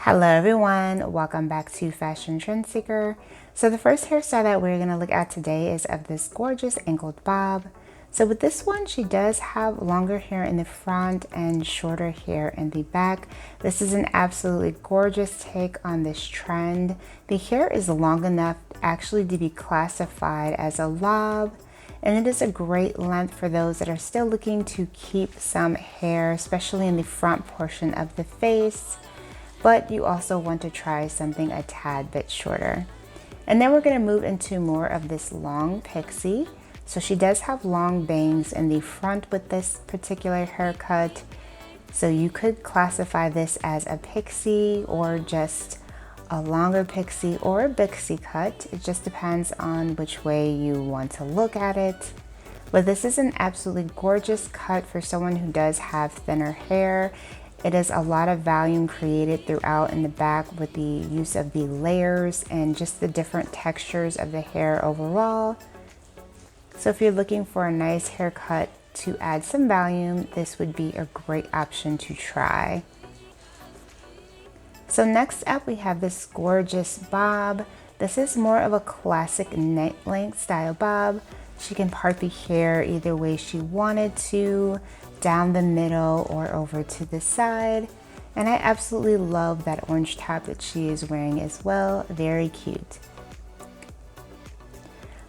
Hello everyone, welcome back to Fashion Trend Seeker. So the first hairstyle that we're going to look at today is of this gorgeous angled bob. So with this one, she does have longer hair in the front and shorter hair in the back. This is an absolutely gorgeous take on this trend. The hair is long enough actually to be classified as a lob, and it is a great length for those that are still looking to keep some hair, especially in the front portion of the face, but you also want to try something a tad bit shorter. And then we're going to move into more of this long pixie. So she does have long bangs in the front with this particular haircut. So you could classify this as a pixie or just a longer pixie or a pixie cut. It just depends on which way you want to look at it. But this is an absolutely gorgeous cut for someone who does have thinner hair. It is a lot of volume created throughout in the back with the use of the layers and just the different textures of the hair overall. So if you're looking for a nice haircut to add some volume, this would be a great option to try. So next up we have this gorgeous bob. This is more of a classic neck length style bob. She can part the hair either way she wanted to, down the middle or over to the side. And I absolutely love that orange top that she is wearing as well. Very cute.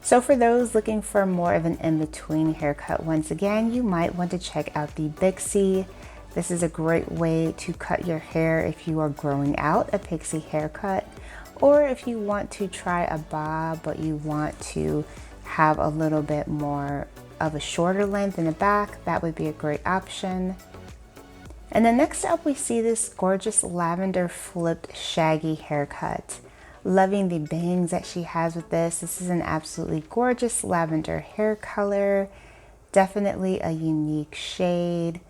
So for those looking for more of an in-between haircut, once again, you might want to check out the pixie. This is a great way to cut your hair if you are growing out a pixie haircut, or if you want to try a bob but you want to have a little bit more of a shorter length in the back, that would be a great option. And then next up we see this gorgeous lavender flipped shaggy haircut. Loving the bangs that she has with this. This is an absolutely gorgeous lavender hair color. Definitely a unique shade.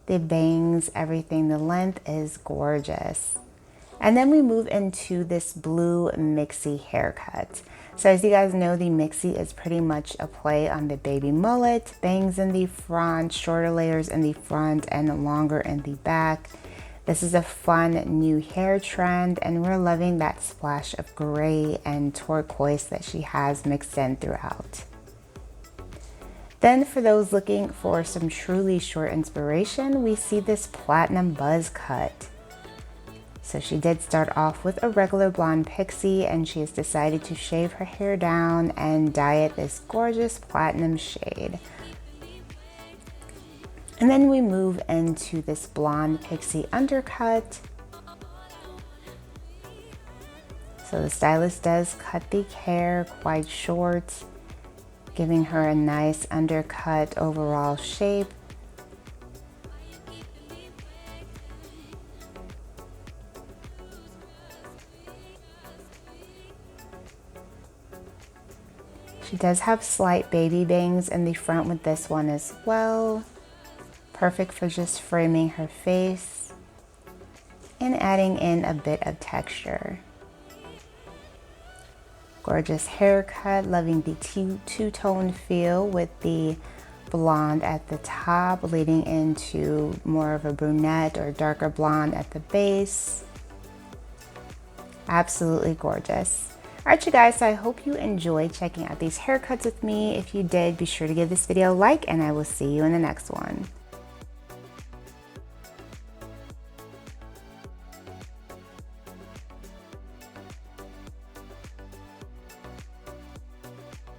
The bangs, everything, the length is gorgeous. And then we move into this blue mixie haircut. So as you guys know, the mixie is pretty much a play on the baby mullet, bangs in the front, shorter layers in the front, and longer in the back. This is a fun new hair trend, and we're loving that splash of gray and turquoise that she has mixed in throughout. Then for those looking for some truly short inspiration, we see this platinum buzz cut. So she did start off with a regular blonde pixie, and she has decided to shave her hair down and dye it this gorgeous platinum shade. And then we move into this blonde pixie undercut. So the stylist does cut the hair quite short, giving her a nice undercut overall shape. She does have slight baby bangs in the front with this one as well. Perfect for just framing her face and adding in a bit of texture. Gorgeous haircut, loving the two-tone feel with the blonde at the top leading into more of a brunette or darker blonde at the base. Absolutely gorgeous. Alright you guys, so I hope you enjoyed checking out these haircuts with me. If you did, be sure to give this video a like, and I will see you in the next one.